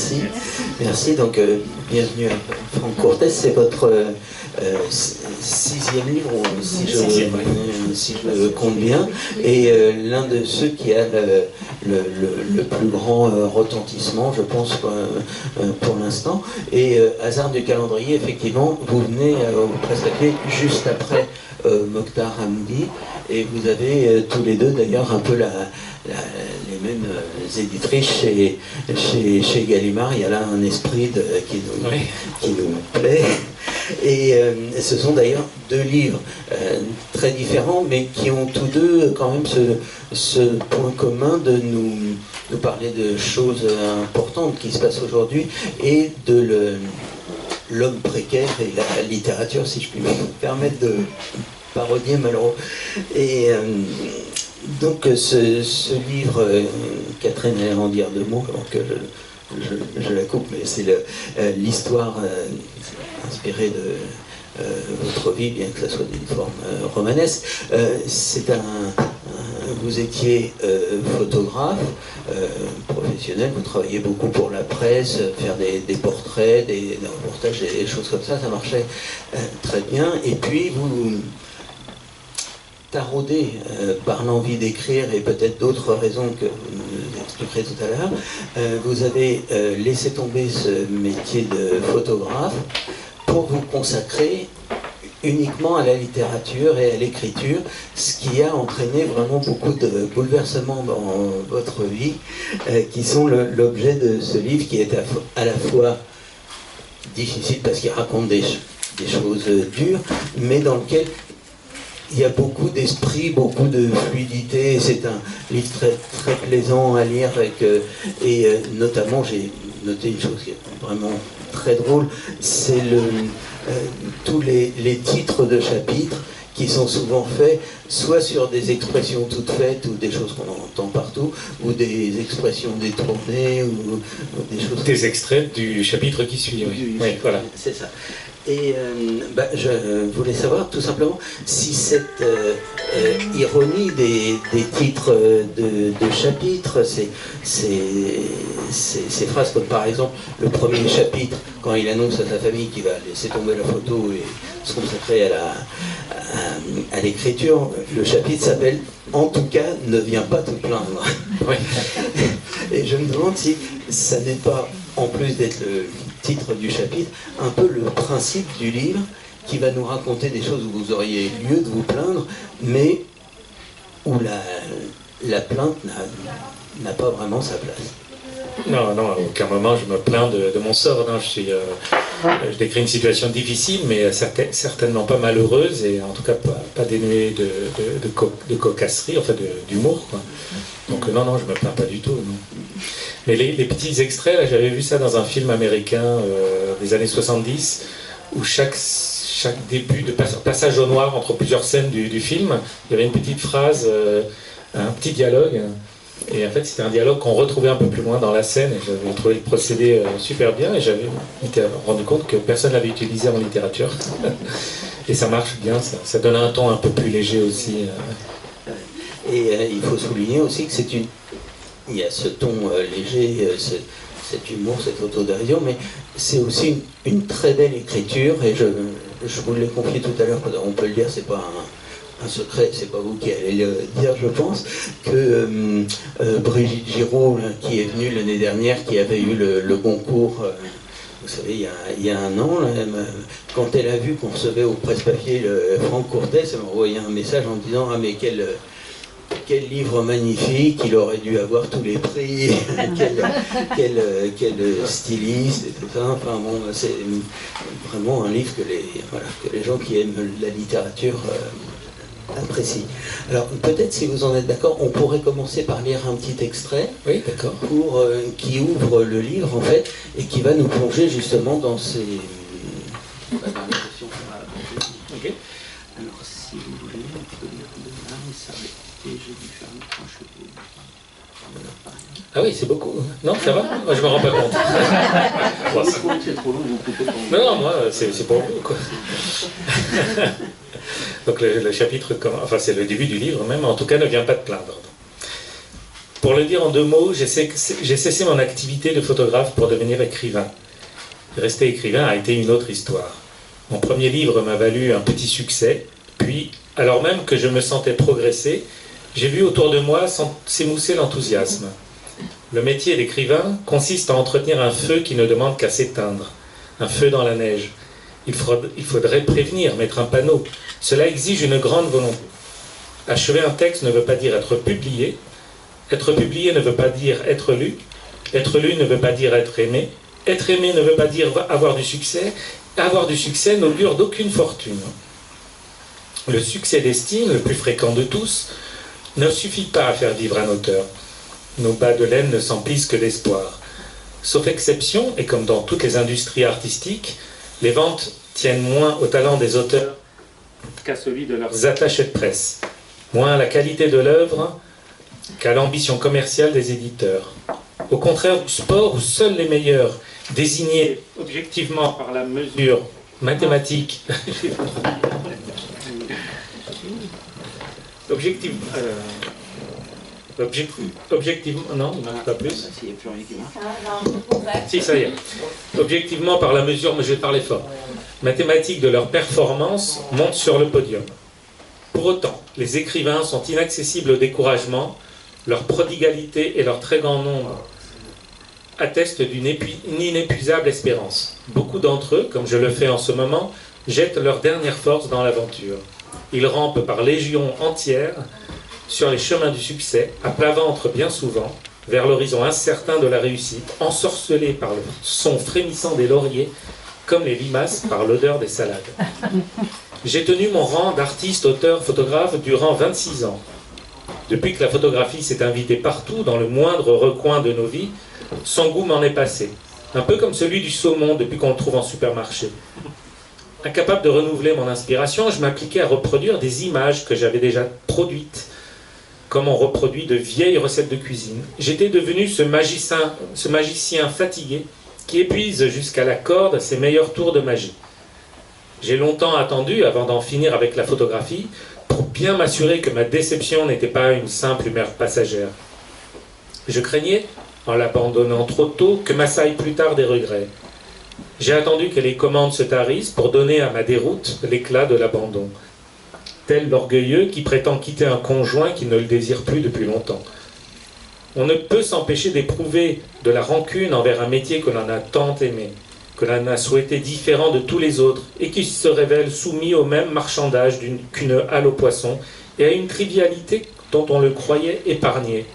merci. Merci, donc bienvenue à Franck Courtès, c'est votre sixième livre, si je compte bien, et l'un de ceux qui a le plus grand retentissement, je pense, pour l'instant. Et hasard du calendrier, effectivement, vous venez presque juste après Mokhtar Hamdi, et vous avez tous les deux d'ailleurs un peu les mêmes éditrices chez Gallimard. Il y a là un esprit qui nous plaît. Et ce sont d'ailleurs deux livres très différents, mais qui ont tous deux quand même ce point commun de nous parler de choses importantes qui se passent aujourd'hui et de l'homme précaire et la littérature, si je puis me permettre de parodier Malraux. Et donc ce livre, Catherine allait en dire deux mots avant que je la coupe, mais c'est l'histoire inspirée de votre vie, bien que ça soit d'une forme romanesque. Vous étiez photographe professionnel, vous travaillez beaucoup pour la presse, faire des portraits, des reportages, des choses comme ça marchait très bien. Et puis vous taraudé par l'envie d'écrire et peut-être d'autres raisons que vous nous expliquerez tout à l'heure, vous avez laissé tomber ce métier de photographe pour vous consacrer uniquement à la littérature et à l'écriture, ce qui a entraîné vraiment beaucoup de bouleversements dans votre vie, qui sont l'objet de ce livre qui est à la fois difficile parce qu'il raconte des choses dures, mais dans lequel il y a beaucoup d'esprit, beaucoup de fluidité. C'est un livre très, très plaisant à lire et notamment j'ai noté une chose qui est vraiment très drôle, c'est tous les titres de chapitres qui sont souvent faits soit sur des expressions toutes faites ou des choses qu'on entend partout, ou des expressions détournées ou des choses... Des extraits du chapitre qui suit, oui, voilà. C'est ça. Et je voulais savoir tout simplement si cette ironie des titres de chapitres, ces phrases comme par exemple le premier chapitre, quand il annonce à sa famille qu'il va laisser tomber la photo et se consacrer à l'écriture, le chapitre s'appelle « En tout cas, ne viens pas te plaindre ». Oui. Et je me demande si ça n'est pas, en plus d'être le titre du chapitre, un peu le principe du livre qui va nous raconter des choses où vous auriez lieu de vous plaindre, mais où la plainte n'a pas vraiment sa place. Non, à aucun moment je me plains de mon sort. Non, je décris une situation difficile, mais certainement pas malheureuse, et en tout cas pas dénuée de cocasserie, enfin d'humour, quoi. Donc non, je me plains pas du tout. Non. Mais les petits extraits, là, j'avais vu ça dans un film américain des années 70, où chaque début de passage au noir entre plusieurs scènes du film, il y avait une petite phrase, un petit dialogue. Et en fait, c'était un dialogue qu'on retrouvait un peu plus loin dans la scène, et j'avais trouvé le procédé super bien, et j'avais été rendu compte que personne ne l'avait utilisé en littérature. Et ça marche bien, ça donne un ton un peu plus léger aussi. Et il faut souligner aussi que il y a ce ton léger, cet humour, cette autodérision, mais c'est aussi une très belle écriture, et je vous l'ai confié tout à l'heure, on peut le dire, c'est pas un secret, c'est pas vous qui allez le dire, je pense, que Brigitte Giraud, qui est venue l'année dernière, qui avait eu le concours, vous savez, il y a un an, là, quand elle a vu qu'on recevait au presse-papier Franck Courtès, elle m'a envoyé un message en disant « Ah mais quel livre magnifique, il aurait dû avoir tous les prix, quel styliste et tout ça ». Enfin bon, c'est vraiment un livre que les gens qui aiment la littérature apprécient. Alors peut-être, si vous en êtes d'accord, on pourrait commencer par lire un petit extrait. Oui, d'accord. Qui ouvre le livre en fait et qui va nous plonger justement dans ces... dans les questions qu'on va aborder. Ok. Alors si vous voulez, on peut lire de là et s'arrêter. J'ai dû faire le point cheveux. Ah oui, c'est beaucoup. Non, ça va? Moi, je me rends pas compte. C'est trop long, vous coupez pour vous. Non, moi, c'est pour vous, quoi. Donc le chapitre, enfin c'est le début du livre même, en tout cas ne vient pas te plaindre. Pour le dire en 2 mots, j'ai cessé mon activité de photographe pour devenir écrivain. Rester écrivain a été une autre histoire. Mon premier livre m'a valu un petit succès, puis, alors même que je me sentais progresser, j'ai vu autour de moi s'émousser l'enthousiasme. Le métier d'écrivain consiste à entretenir un feu qui ne demande qu'à s'éteindre, un feu dans la neige. Il faudrait prévenir, mettre un panneau. Cela exige une grande volonté. Achever un texte ne veut pas dire être publié. Être publié ne veut pas dire être lu. Être lu ne veut pas dire être aimé. Être aimé ne veut pas dire avoir du succès. Avoir du succès n'augure d'aucune fortune. Le succès d'estime, le plus fréquent de tous, ne suffit pas à faire vivre un auteur. Nos bas de laine ne s'emplissent que d'espoir. Sauf exception, et comme dans toutes les industries artistiques, les ventes tiennent moins au talent des auteurs qu'à celui de leurs attachés de presse, moins à la qualité de l'œuvre qu'à l'ambition commerciale des éditeurs. Au contraire du sport où seuls les meilleurs, désignés objectivement par la mesure mathématique, objectivement, non, pas plus. Si, ça y est. Objectivement, par la mesure, mais je vais parler fort, mathématiques de leur performance montent sur le podium. Pour autant, les écrivains sont inaccessibles au découragement, leur prodigalité et leur très grand nombre attestent d'une inépuisable espérance. Beaucoup d'entre eux, comme je le fais en ce moment, jettent leur dernière force dans l'aventure. Ils rampent par légions entières sur les chemins du succès, à plat ventre bien souvent, vers l'horizon incertain de la réussite, ensorcelés par le son frémissant des lauriers, comme les limaces par l'odeur des salades. J'ai tenu mon rang d'artiste, auteur, photographe durant 26 ans. Depuis que la photographie s'est invitée partout, dans le moindre recoin de nos vies, son goût m'en est passé. Un peu comme celui du saumon depuis qu'on le trouve en supermarché. Incapable de renouveler mon inspiration, je m'appliquais à reproduire des images que j'avais déjà produites, comme on reproduit de vieilles recettes de cuisine. J'étais devenu ce magicien fatigué qui épuise jusqu'à la corde ses meilleurs tours de magie. J'ai longtemps attendu, avant d'en finir avec la photographie, pour bien m'assurer que ma déception n'était pas une simple humeur passagère. Je craignais, en l'abandonnant trop tôt, que m'assaillent plus tard des regrets. J'ai attendu que les commandes se tarissent pour donner à ma déroute l'éclat de l'abandon. Tel l'orgueilleux qui prétend quitter un conjoint qui ne le désire plus depuis longtemps. On ne peut s'empêcher d'éprouver de la rancune envers un métier que l'on a tant aimé, que l'on a souhaité différent de tous les autres, et qui se révèle soumis au même marchandage qu'une halle aux poissons, et à une trivialité dont on le croyait épargné.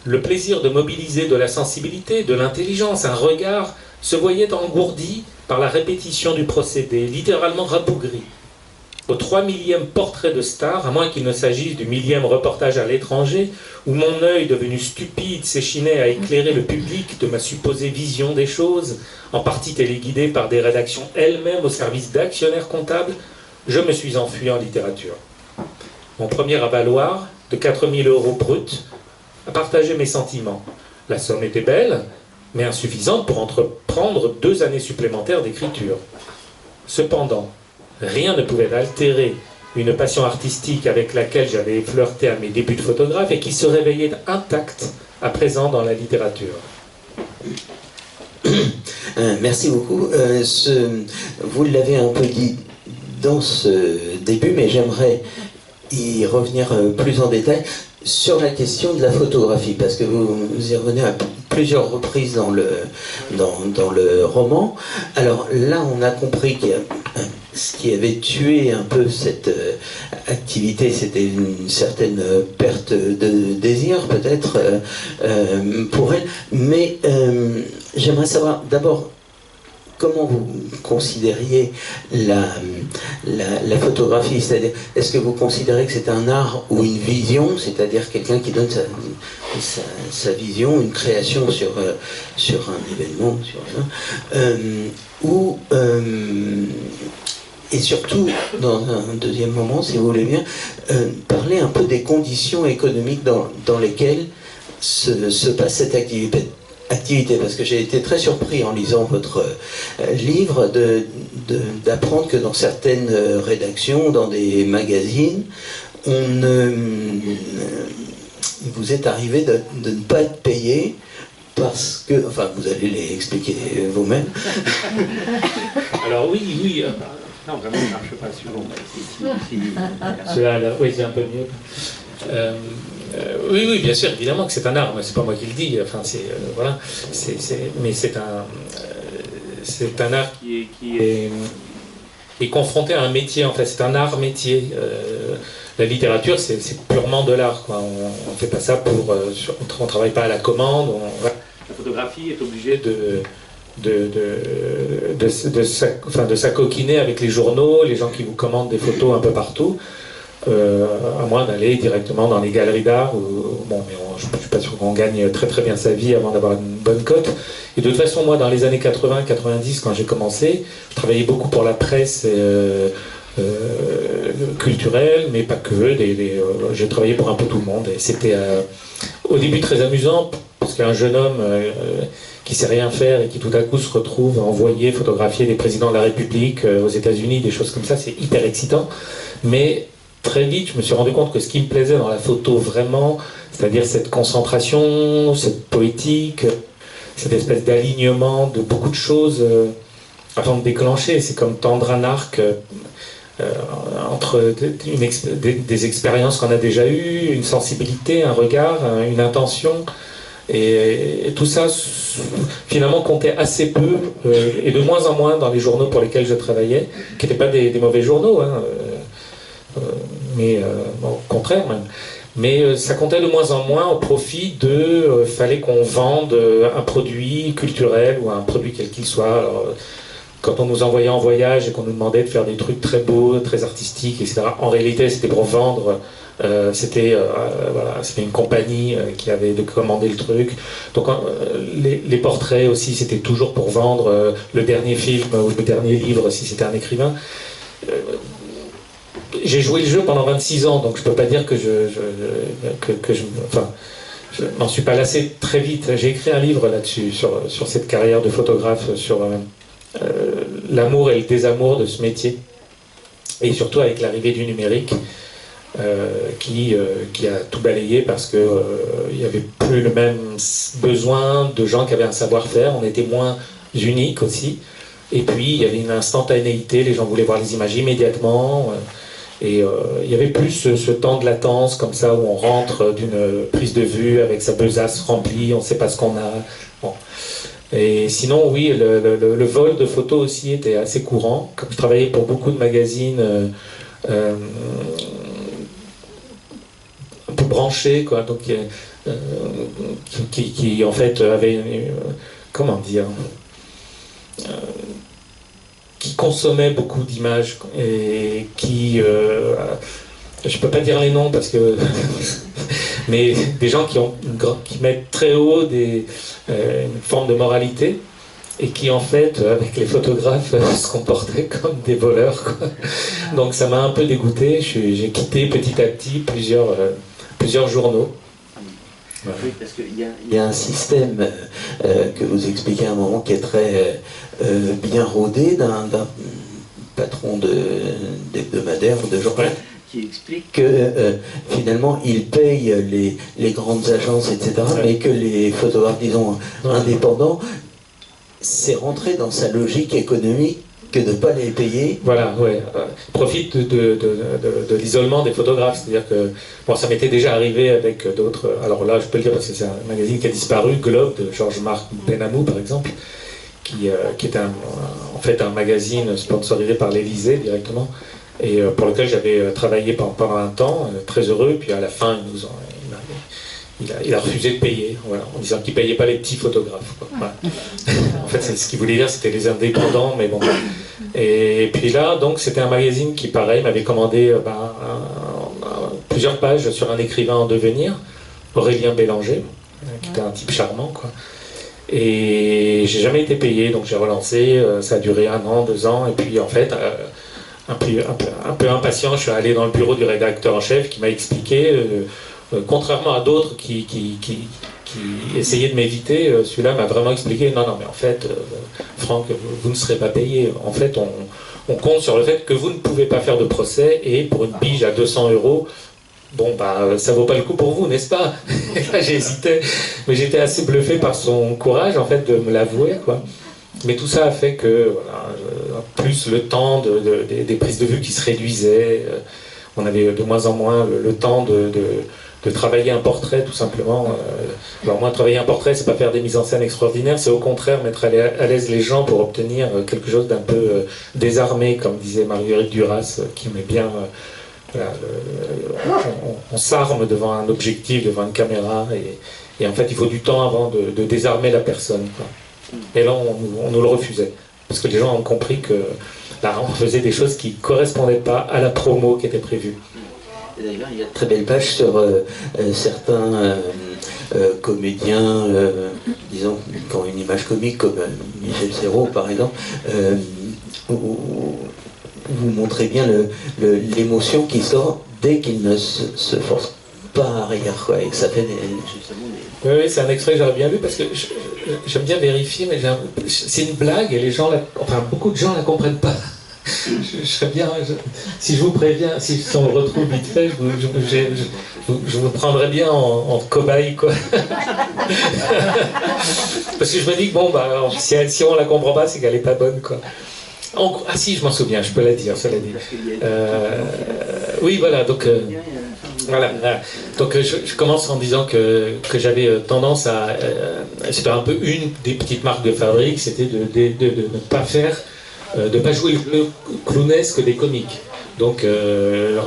Le plaisir de mobiliser de la sensibilité, de l'intelligence, un regard, se voyait engourdi par la répétition du procédé, littéralement rabougri. Au 3000e portrait de star, à moins qu'il ne s'agisse du 1000e reportage à l'étranger, où mon œil devenu stupide s'échinait à éclairer le public de ma supposée vision des choses, en partie téléguidée par des rédactions elles-mêmes au service d'actionnaires comptables, je me suis enfui en littérature. Mon premier avaloir, de 4000 € bruts, a partagé mes sentiments. La somme était belle, mais insuffisante pour entreprendre 2 années supplémentaires d'écriture. Cependant, rien ne pouvait altérer une passion artistique avec laquelle j'avais flirté à mes débuts de photographe et qui se réveillait intacte à présent dans la littérature. Merci beaucoup. Vous l'avez un peu dit dans ce début, mais j'aimerais y revenir plus en détail sur la question de la photographie, parce que vous y revenez à plusieurs reprises dans le roman. Alors là, on a compris qu'il y a ce qui avait tué un peu cette activité, c'était une certaine perte de désir peut-être pour elle. Mais j'aimerais savoir d'abord comment vous considériez la photographie, c'est-à-dire est-ce que vous considérez que c'est un art ou une vision, c'est-à-dire quelqu'un qui donne sa vision, une création sur un événement, et surtout, dans un deuxième moment, si vous voulez bien, parler un peu des conditions économiques dans lesquelles se passe cette activité, parce que j'ai été très surpris en lisant votre livre d'apprendre que dans certaines rédactions, dans des magazines, il il vous est arrivé de ne pas être payé parce que, enfin, vous allez les expliquer vous-même. Alors oui. Non, vraiment, ça ne marche pas sur celui-là, oui, c'est un peu mieux. Oui, bien sûr, évidemment que c'est un art. C'est pas moi qui le dis. Enfin, voilà. Mais c'est un art qui est confronté à un métier. En fait, c'est un art métier. La littérature, c'est purement de l'art, quoi. On ne fait pas ça pour. On ne travaille pas à la commande. La photographie est obligée de s'acoquiner avec les journaux, les gens qui vous commandent des photos un peu partout, à moins d'aller directement dans les galeries d'art. Bon, mais je ne suis pas sûr qu'on gagne très très bien sa vie avant d'avoir une bonne cote. Et de toute façon, moi, dans les années 80-90, quand j'ai commencé, je travaillais beaucoup pour la presse culturelle, mais pas que. J'ai travaillé pour un peu tout le monde. Et c'était au début très amusant, parce qu'un jeune homme qui sait rien faire et qui tout à coup se retrouve à envoyer photographier des présidents de la République aux États-Unis, des choses comme ça, c'est hyper excitant. Mais très vite, je me suis rendu compte que ce qui me plaisait dans la photo vraiment, c'est-à-dire cette concentration, cette poétique, cette espèce d'alignement de beaucoup de choses avant de déclencher, c'est comme tendre un arc entre des expériences qu'on a déjà eues, une sensibilité, un regard, une intention. Et tout ça, finalement, comptait assez peu, et de moins en moins dans les journaux pour lesquels je travaillais, qui n'étaient pas des mauvais journaux, hein, mais bon, au contraire même. Mais ça comptait de moins en moins au profit fallait qu'on vende un produit culturel ou un produit quel qu'il soit. Alors, quand on nous envoyait en voyage et qu'on nous demandait de faire des trucs très beaux, très artistiques, etc., en réalité, c'était pour vendre. C'était une compagnie qui avait commandé le truc. Donc les portraits aussi, c'était toujours pour vendre le dernier film ou le dernier livre si c'était un écrivain. J'ai joué le jeu pendant 26 ans, donc je peux pas dire que je m'en suis pas lassé très vite. J'ai écrit un livre là-dessus, sur cette carrière de photographe, sur l'amour et le désamour de ce métier, et surtout avec l'arrivée du numérique. Qui a tout balayé parce qu'il n'y avait plus le même besoin de gens qui avaient un savoir-faire, on était moins uniques aussi, et puis il y avait une instantanéité, les gens voulaient voir les images immédiatement, et il y avait plus ce temps de latence comme ça où on rentre d'une prise de vue avec sa besace remplie, on ne sait pas ce qu'on a. Bon. Et sinon, oui, le vol de photos aussi était assez courant. Comme je travaillais pour beaucoup de magazines un peu branché, quoi, donc qui en fait avait comment dire, qui consommait beaucoup d'images et qui je peux pas dire les noms parce que mais des gens qui mettent très haut une forme de moralité et qui en fait avec les photographes se comportaient comme des voleurs, quoi. Donc ça m'a un peu dégoûté. J'ai quitté petit à petit plusieurs journaux. Voilà. Oui, parce qu'il y a un système que vous expliquez à un moment qui est très bien rodé d'un patron d'hebdomadaire ou de journal, qui explique que finalement il paye les grandes agences, etc., mais que les photographes, disons, indépendants, c'est rentrer dans sa logique économique que de ne pas les payer. Voilà, ouais. Profite de l'isolement des photographes. C'est-à-dire que, bon, ça m'était déjà arrivé avec d'autres. Alors là, je peux le dire parce que c'est un magazine qui a disparu, Globe, de Georges-Marc Benamou, par exemple, qui était en fait un magazine sponsorisé par l'Élysée directement, et pour lequel j'avais travaillé pendant un temps, très heureux, puis à la fin, il a refusé de payer, voilà, en disant qu'il ne payait pas les petits photographes, quoi. Voilà. En fait, ce qu'il voulait dire, c'était les indépendants, mais bon. Et puis là, donc, c'était un magazine qui, pareil, m'avait commandé plusieurs pages sur un écrivain en devenir, Aurélien Bélanger, qui était un type charmant, quoi. Et j'ai jamais été payé, donc j'ai relancé, ça a duré 1 an, 2 ans, et puis en fait, un peu impatient, je suis allé dans le bureau du rédacteur en chef qui m'a expliqué, contrairement à d'autres qui essayaient de m'éviter, celui-là m'a vraiment expliqué, non, mais en fait, Franck, vous ne serez pas payé. En fait, on compte sur le fait que vous ne pouvez pas faire de procès, et pour une pige à 200 €, bon, ça vaut pas le coup pour vous, n'est-ce pas? Et là, j'hésitais, mais j'étais assez bluffé par son courage, en fait, de me l'avouer, quoi. Mais tout ça a fait que, voilà, plus le temps des prises de vue qui se réduisaient, on avait de moins en moins le temps de travailler un portrait, tout simplement. Alors moi, travailler un portrait, c'est pas faire des mises en scène extraordinaires, c'est au contraire mettre à l'aise les gens pour obtenir quelque chose d'un peu désarmé, comme disait Marguerite Duras, qui aimait bien... Voilà, on s'arme devant un objectif, devant une caméra, et en fait, il faut du temps avant de désarmer la personne, quoi. Et là, on nous le refusait. Parce que les gens ont compris que là, on faisait des choses qui ne correspondaient pas à la promo qui était prévue. D'ailleurs, il y a de très belles pages sur certains comédiens, disons, qui ont une image comique, comme Michel Serrault, par exemple, où vous montrez bien l'émotion qui sort dès qu'il ne se force pas à rire, quoi, et que ça fait justement des... Oui, c'est un extrait que j'aurais bien vu, parce que j'aime bien vérifier, mais c'est une blague, et les gens, beaucoup de gens ne la comprennent pas. Je serais bien, si je vous préviens, si on le retrouve vite fait, je vous prendrais bien en cobaye, quoi. Parce que je me dis que bon, si on la comprend pas, c'est qu'elle est pas bonne, quoi. Ah si, je m'en souviens, je peux la dire, cela dit. Oui, voilà, donc... Voilà. Donc je commence en disant que j'avais tendance à... c'était un peu une des petites marques de fabrique, c'était de ne pas faire... de ne pas jouer le clownesque des comiques. Donc,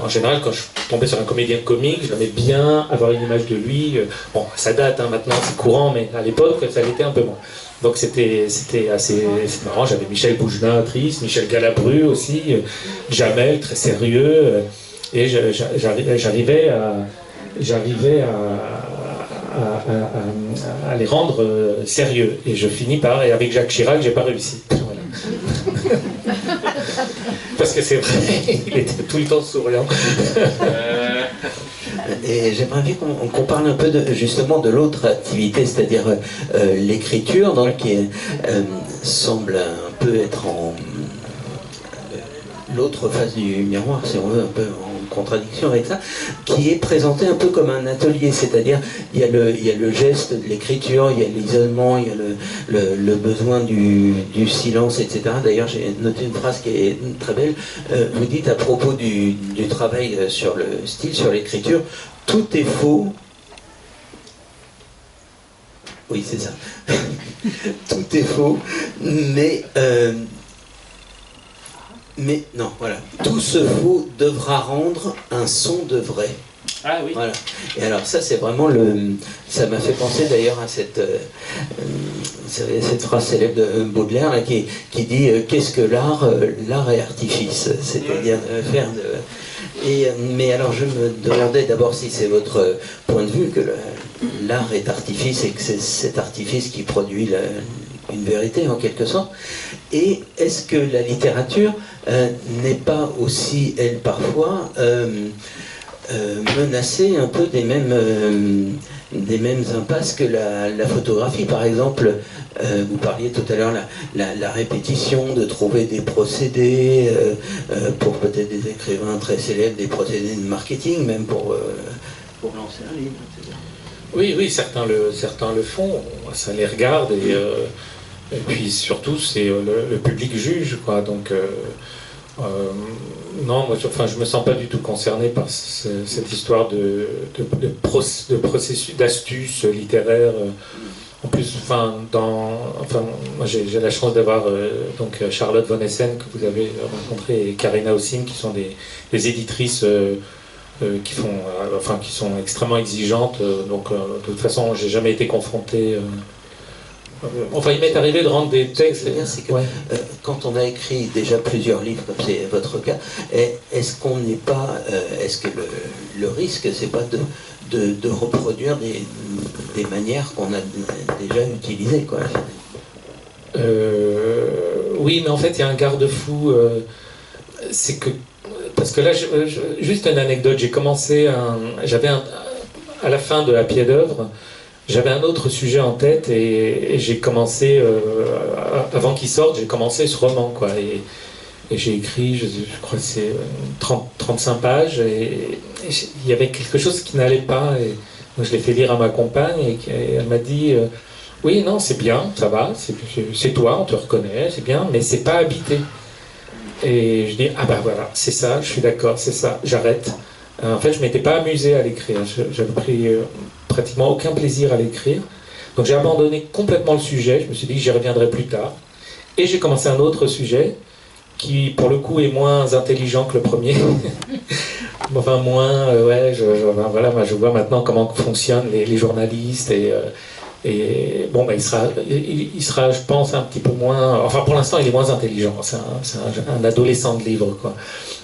en général, quand je tombais sur un comédien comique, j'aimais bien avoir une image de lui. Bon, ça date, hein, maintenant, c'est courant, mais à l'époque, ça l'était un peu moins. Donc, c'était assez marrant. J'avais Michel Boujna, triste, Michel Galabru aussi, Jamel, très sérieux. Et j'arrivais à les rendre sérieux. Et je finis par... Et avec Jacques Chirac, j'ai pas réussi. Voilà. Parce que c'est vrai, il était tout le temps souriant. Et j'aimerais bien qu'on parle un peu justement de l'autre activité, c'est-à-dire l'écriture, donc qui semble un peu être en l'autre face du miroir, si on veut, un peu en contradiction avec ça, qui est présenté un peu comme un atelier, c'est-à-dire il y a le geste de l'écriture, il y a l'isolement, il y a le besoin du silence, etc. D'ailleurs, j'ai noté une phrase qui est très belle. Vous dites à propos du travail sur le style, sur l'écriture, tout est faux. Oui, c'est ça. Tout est faux, mais non, voilà. Tout ce faux devra rendre un son de vrai. Ah oui. Voilà. Et alors ça, c'est vraiment ça m'a fait penser d'ailleurs à cette phrase célèbre de Baudelaire là, qui dit qu'est-ce que l'art? L'art est artifice, c'est-à-dire faire de... mais alors je me demandais d'abord si c'est votre point de vue que l'art est artifice et que c'est cet artifice qui produit une vérité en quelque sorte. Et est-ce que la littérature n'est pas aussi, elle, parfois, menacée un peu des mêmes impasses que la photographie? Par exemple, vous parliez tout à l'heure la répétition, de trouver des procédés, pour peut-être des écrivains très célèbres, des procédés de marketing, même pour lancer un livre, etc. Oui, certains le font, ça les regarde, et puis surtout, c'est le public juge, quoi. Donc, non, moi, je me sens pas du tout concerné par cette histoire de processus, d'astuces littéraires. En plus, moi, j'ai la chance d'avoir donc Charlotte Von Essen que vous avez rencontrée et Karina Ossing, qui sont des éditrices qui sont extrêmement exigeantes. Donc, de toute façon, j'ai jamais été confronté. Enfin, il m'est arrivé de rendre des textes. C'est que quand on a écrit déjà plusieurs livres, comme c'est votre cas, est-ce qu'on n'est pas, est-ce que le risque, c'est pas de reproduire des manières qu'on a déjà utilisées, quoi? Oui, mais en fait, il y a un garde-fou. C'est que parce que là, juste une anecdote. J'ai commencé à la fin de À pied d'œuvre. J'avais un autre sujet en tête et j'ai commencé, avant qu'il sorte, j'ai commencé ce roman, quoi. Et j'ai écrit, je crois que c'est 35 pages, et il y avait quelque chose qui n'allait pas. Et donc je l'ai fait lire à ma compagne, et elle m'a dit oui, non, c'est bien, ça va, c'est toi, on te reconnaît, c'est bien, mais c'est pas habité. Et je dis, ah bah voilà, c'est ça, je suis d'accord, c'est ça, j'arrête. En fait, je m'étais pas amusé à l'écrire, j'avais pris pratiquement aucun plaisir à l'écrire. Donc j'ai abandonné complètement le sujet, je me suis dit que j'y reviendrai plus tard. Et j'ai commencé un autre sujet, qui pour le coup est moins intelligent que le premier. Enfin moins, voilà, moi je vois maintenant comment fonctionnent les journalistes, et bon, bah, il sera, je pense, un petit peu moins... Enfin, pour l'instant, il est moins intelligent. C'est un adolescent de livre, quoi.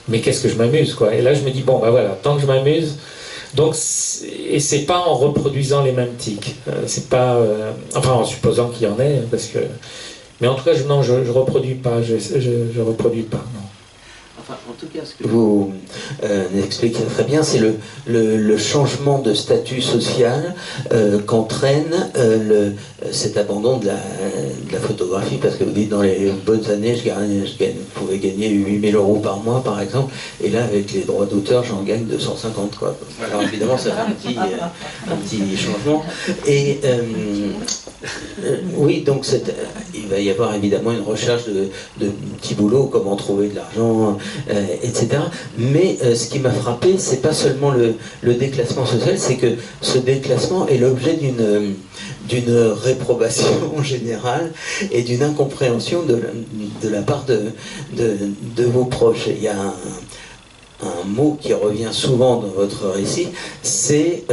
Mais qu'est-ce que je m'amuse, quoi. Et là, je me dis, bon, bah voilà, tant que je m'amuse... Donc, et c'est pas en reproduisant les mêmes tics. C'est pas... enfin, en supposant qu'il y en ait, parce que... Mais en tout cas, non, je reproduis pas. Je reproduis pas, non. Enfin, en tout cas, ce que vous expliquez très bien, c'est le changement de statut social qu'entraîne cet abandon de la photographie, parce que vous dites dans les bonnes années, je pouvais gagner 8 000 € par mois, par exemple, et là, avec les droits d'auteur, j'en gagne 250, quoi. Alors évidemment, ça fait un petit changement. Et oui, donc il va y avoir évidemment une recherche de petits boulots, comment trouver de l'argent, etc. Mais ce qui m'a frappé, c'est pas seulement le déclassement social, c'est que ce déclassement est l'objet d'une réprobation générale et d'une incompréhension de la part de vos proches. Il y a un mot qui revient souvent dans votre récit, c'est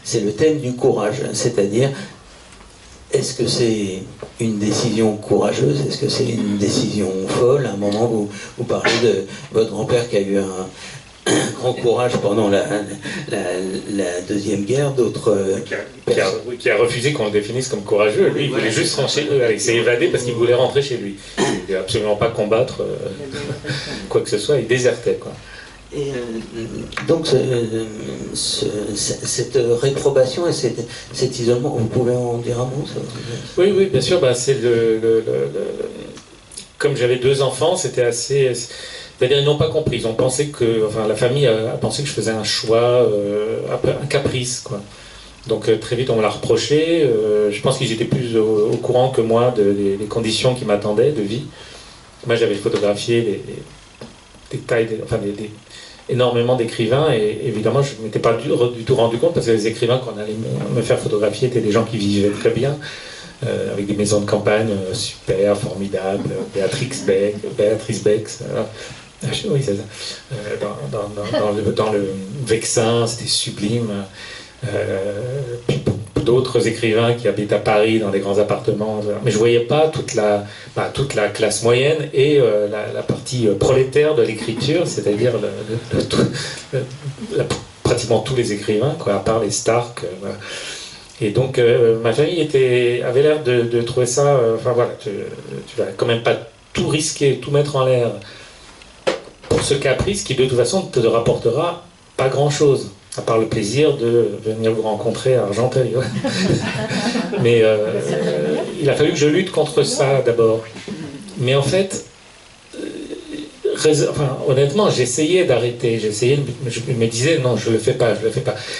c'est le thème du courage, c'est-à-dire, est-ce que c'est une décision courageuse? Est-ce que c'est une décision folle? À un moment, vous parlez de votre grand-père qui a eu un grand courage pendant la Deuxième Guerre, d'autres... Qui a refusé qu'on le définisse comme courageux. Lui, il voulait juste rentrer, il s'est évadé parce qu'il voulait rentrer chez lui. Il ne voulait absolument pas combattre quoi que ce soit, il désertait, quoi. Et donc cette réprobation et cet isolement, vous pouvez en dire un mot, ça? Oui, bien sûr. Bah, c'est comme j'avais 2 enfants, c'était assez... C'est-à-dire, ils n'ont pas compris. Ils ont pensé que... Enfin, la famille a pensé que je faisais un choix, un caprice, quoi. Donc très vite, on me l'a reproché. Je pense qu'ils étaient plus au courant que moi des conditions qui m'attendaient de vie. Moi, j'avais photographié énormément d'écrivains, et évidemment je ne m'étais pas du tout rendu compte, parce que les écrivains qu'on allait me faire photographier étaient des gens qui vivaient très bien, avec des maisons de campagne super, formidables, Béatrice Beck, oui, c'est ça. Dans le Vexin, c'était sublime. Puis d'autres écrivains qui habitent à Paris dans des grands appartements, mais je voyais pas toute la classe moyenne et la partie prolétaire de l'écriture, c'est-à-dire pratiquement tous les écrivains, quoi, à part les Stark. Voilà. Et donc ma famille avait l'air de trouver ça, enfin voilà, tu vas quand même pas tout risquer, tout mettre en l'air pour ce caprice qui de toute façon te rapportera pas grand-chose, à part le plaisir de venir vous rencontrer à Argenteuil. Mais il a fallu que je lutte contre ça d'abord. Mais en fait, honnêtement, j'essayais d'arrêter. Je me disais, non, je le fais pas.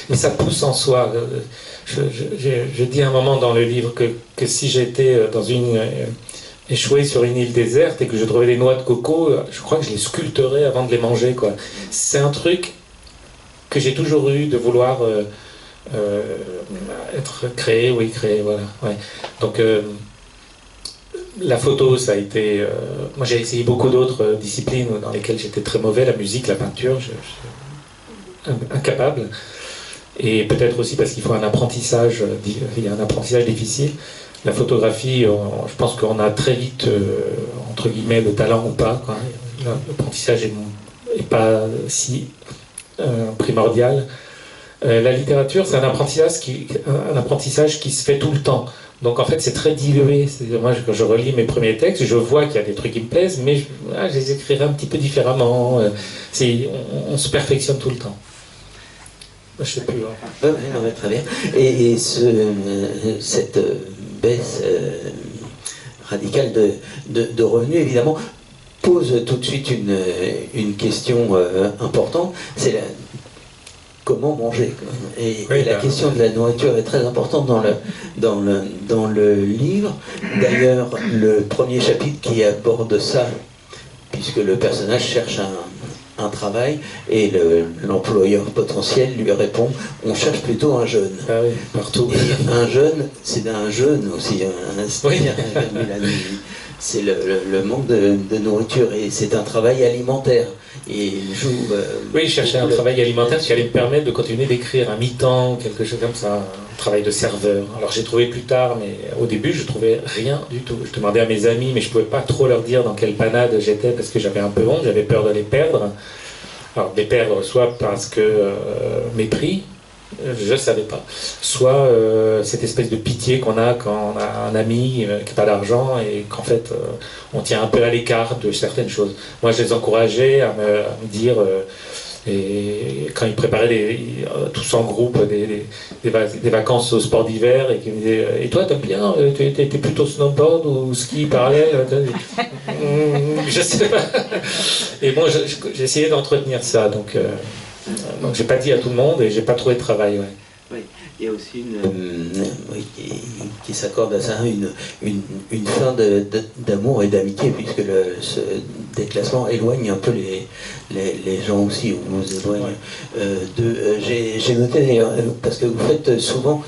Mais ça pousse en soi. Je dis à un moment dans le livre que si j'étais échoué sur une île déserte et que je trouvais des noix de coco, je crois que je les sculpterais avant de les manger, quoi. C'est un truc que j'ai toujours eu, de vouloir créer, voilà. Ouais. Donc la photo, ça a été... moi j'ai essayé beaucoup d'autres disciplines dans lesquelles j'étais très mauvais, la musique, la peinture, incapable. Et peut-être aussi parce qu'il faut il y a un apprentissage difficile. La photographie, je pense qu'on a très vite, entre guillemets, le talent ou pas, quoi. L'apprentissage est pas si primordial. La littérature, c'est un apprentissage qui se fait tout le temps. Donc en fait, c'est très dilué. Moi, quand je relis mes premiers textes, je vois qu'il y a des trucs qui me plaisent, mais je les écrirai un petit peu différemment. On se perfectionne tout le temps. Je sais plus. Hein. Ouais, très bien. Et cette baisse radicale de revenus, évidemment, pose tout de suite une question importante, c'est comment manger. Et la question de la nourriture est très importante dans le livre. D'ailleurs, le premier chapitre qui aborde ça, puisque le personnage cherche un travail et l'employeur potentiel lui répond: on cherche plutôt un jeune. Ah oui, partout. Et un jeune, c'est un jeune aussi. C'est le manque de nourriture et c'est un travail alimentaire. Et il joue. Oui, je cherchais un travail alimentaire qui allait me permettre de continuer d'écrire à mi-temps, quelque chose comme ça, un travail de serveur. Alors j'ai trouvé plus tard, mais au début je trouvais rien du tout. Je demandais à mes amis, mais je pouvais pas trop leur dire dans quelle panade j'étais parce que j'avais un peu honte, j'avais peur de les perdre. Alors de les perdre soit parce que mépris, je ne savais pas. Soit cette espèce de pitié qu'on a quand on a un ami qui n'a pas d'argent et qu'en fait on tient un peu à l'écart de certaines choses. Moi je les encourageais à me dire, et quand ils préparaient tous en groupe des vacances au sport d'hiver et qu'ils me disaient: et toi t'aimes bien, t'es plutôt snowboard ou ski parallèle? Je sais pas. Et bon, j'ai essayé d'entretenir ça, donc j'ai pas dit à tout le monde et j'ai pas trouvé de travail. Ouais. Oui, il y a aussi qui s'accorde à ça, une fin d'amour et d'amitié, puisque ce déclassement éloigne un peu les gens aussi, ou nous éloigne. Ouais. J'ai noté d'ailleurs, parce que vous faites souvent,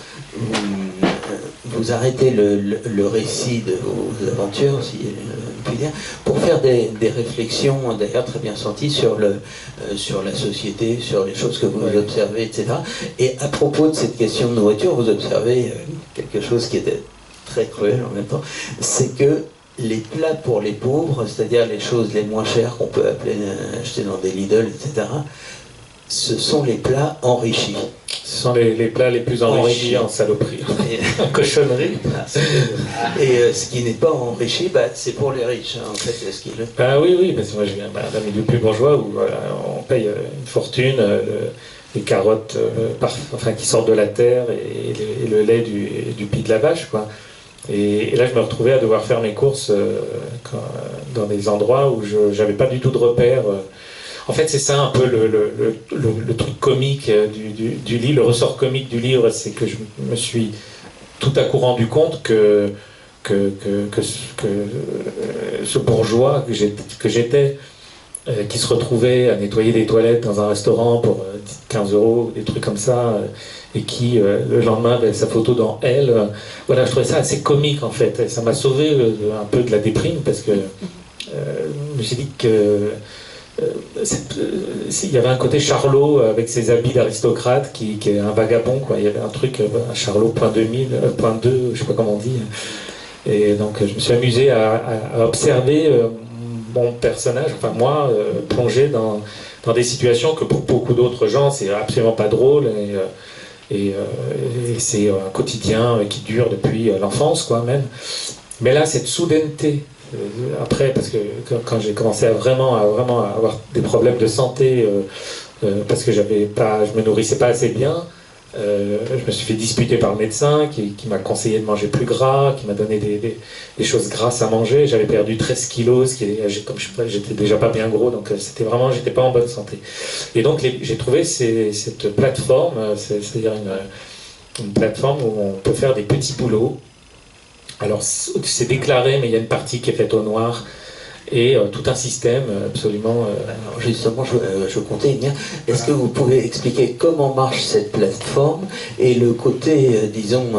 vous arrêtez le récit de vos aventures, si je puis dire, pour faire des réflexions, d'ailleurs très bien senties, sur la société, sur les choses que vous observez, etc. Et à propos de cette question de nourriture, vous observez quelque chose qui était très cruel en même temps, c'est que les plats pour les pauvres, c'est-à-dire les choses les moins chères qu'on peut acheter dans des Lidl, etc., ce sont les plats enrichis. Ce sont les plats les plus enrichis en saloperie, en cochonnerie. Et ce qui n'est pas enrichi, c'est pour les riches, hein, en fait. Oui, parce que moi je viens d'un milieu plus bourgeois où on paye une fortune, les carottes qui sortent de la terre et le lait du pied de la vache, quoi. Et là je me retrouvais à devoir faire mes courses dans des endroits où je n'avais pas du tout de repères. En fait, c'est ça un peu le truc comique du livre, le ressort comique du livre, c'est que je me suis tout à coup rendu compte que ce bourgeois que j'étais, qui se retrouvait à nettoyer des toilettes dans un restaurant pour 15 €, des trucs comme ça, et qui le lendemain avait sa photo dans Elle. Voilà, je trouvais ça assez comique en fait. Et ça m'a sauvé un peu de la déprime parce que je me suis dit que il y avait un côté Charlot avec ses habits d'aristocrate qui est un vagabond, quoi. Il y avait un truc, un Charlot .2000, .2, je sais pas comment on dit. Et donc je me suis amusé à observer mon personnage, enfin moi, plongé dans des situations que pour beaucoup d'autres gens c'est absolument pas drôle et c'est un quotidien qui dure depuis l'enfance, quoi, même. Mais là, cette soudaineté. Après, parce que quand j'ai commencé à vraiment avoir des problèmes de santé, parce que je me nourrissais pas assez bien, je me suis fait disputer par le médecin qui m'a conseillé de manger plus gras, qui m'a donné des choses grasses à manger. J'avais perdu 13 kilos, comme j'étais déjà pas bien gros, donc j'étais pas en bonne santé. Et donc j'ai trouvé cette plateforme, c'est-à-dire une plateforme où on peut faire des petits boulots. Alors c'est déclaré, mais il y a une partie qui est faite au noir et tout un système absolument... Alors justement, je comptais y venir. Est-ce que vous pouvez expliquer comment marche cette plateforme et le côté, disons,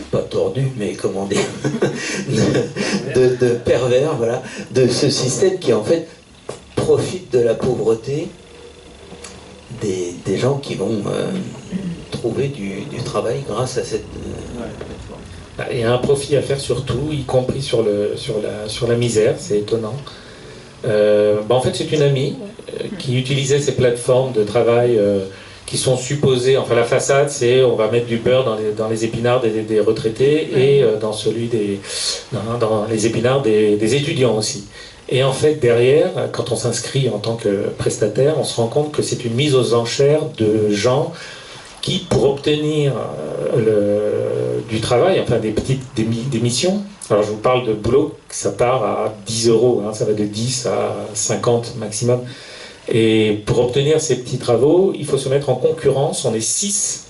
pas tordu, mais comment dire, de pervers, voilà, de ce système qui en fait profite de la pauvreté des gens qui vont trouver du travail grâce à cette plateforme. Il y a un profit à faire sur tout, y compris sur la misère, c'est étonnant. En fait, c'est une amie qui utilisait ces plateformes de travail qui sont supposées... Enfin, la façade, c'est on va mettre du beurre dans les épinards des retraités et dans les épinards des étudiants aussi. Et en fait, derrière, quand on s'inscrit en tant que prestataire, on se rend compte que c'est une mise aux enchères de gens qui, pour obtenir du travail, enfin des missions, Alors je vous parle de boulot, ça part à 10 euros, hein, ça va de 10 à 50 maximum. Et pour obtenir ces petits travaux, il faut se mettre en concurrence. On est 6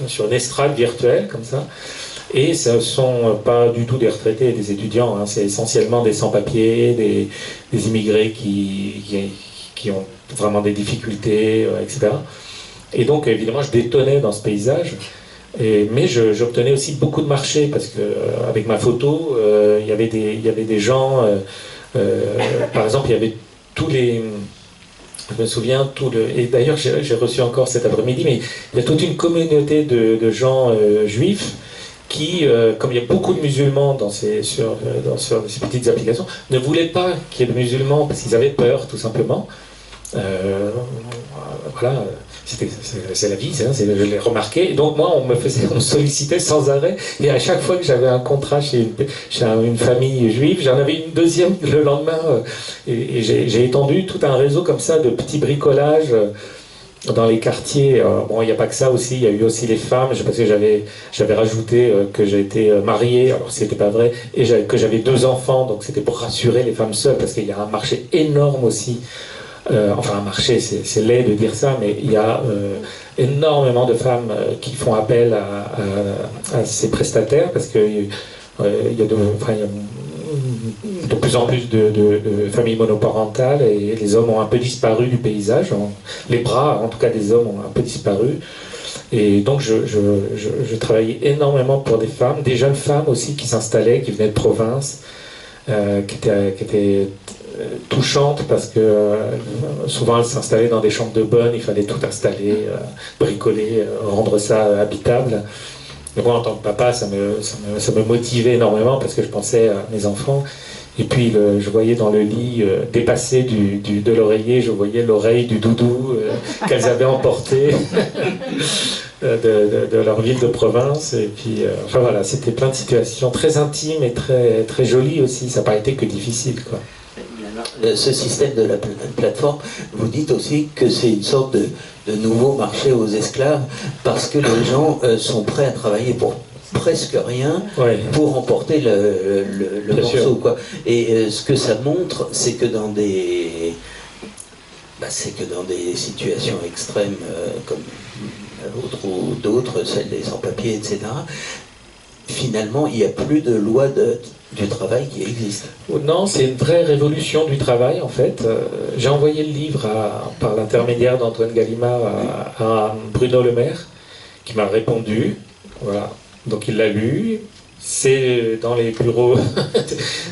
sur une estrade virtuelle, comme ça. Et ce ne sont pas du tout des retraités et des étudiants, hein. C'est essentiellement des sans-papiers, des immigrés qui ont vraiment des difficultés, etc. Et donc, évidemment, je détonnais dans ce paysage. Mais j'obtenais aussi beaucoup de marchés, parce qu'avec ma photo, il y avait des gens... par exemple, il y avait tous les... Je me souviens, et d'ailleurs j'ai reçu encore cet après-midi, mais il y a toute une communauté de gens juifs qui, comme il y a beaucoup de musulmans sur ces petites applications, ne voulaient pas qu'il y ait de musulmans parce qu'ils avaient peur, tout simplement. Voilà, c'est la vie, je l'ai remarqué. Et donc moi, on me sollicitait sans arrêt, et à chaque fois que j'avais un contrat chez une famille juive, j'en avais une deuxième le lendemain, et j'ai étendu tout un réseau comme ça de petits bricolages dans les quartiers. Bon, il n'y a pas que ça aussi, il y a eu aussi les femmes, parce que j'avais rajouté que j'ai été marié, alors c'était pas vrai, et que j'avais 2 enfants, donc c'était pour rassurer les femmes seules, parce qu'il y a un marché énorme aussi. Enfin, un marché, c'est laid de dire ça, mais il y a énormément de femmes qui font appel à ces prestataires, parce qu'il y a de plus en plus de familles monoparentales, et les hommes ont un peu disparu du paysage. Les bras, en tout cas des hommes, ont un peu disparu. Et donc je travaillais énormément pour des femmes, des jeunes femmes aussi qui s'installaient, qui venaient de province, qui étaient touchantes, parce que souvent elles s'installaient dans des chambres de bonne, il fallait tout installer, bricoler, rendre ça habitable. Et moi, en tant que papa, ça me motivait énormément, parce que je pensais à mes enfants. Et puis je voyais dans le lit dépassé de l'oreiller, je voyais l'oreille du doudou qu'elles avaient emporté de leur ville de province. Et puis enfin voilà, c'était plein de situations très intimes et très, très jolies aussi. Ça n'a pas été que difficile, quoi. Ce système de la plateforme, vous dites aussi que c'est une sorte de nouveau marché aux esclaves, parce que les gens sont prêts à travailler pour presque rien, ouais, pour emporter le morceau, quoi. Et ce que ça montre, c'est que dans des situations extrêmes comme la vôtre ou d'autres, celles des sans-papiers, etc., finalement, il n'y a plus de loi du travail qui existe. Non, c'est une vraie révolution du travail, en fait. J'ai envoyé le livre par l'intermédiaire d'Antoine Gallimard à Bruno Le Maire, qui m'a répondu. Voilà. Donc il l'a lu. C'est dans les bureaux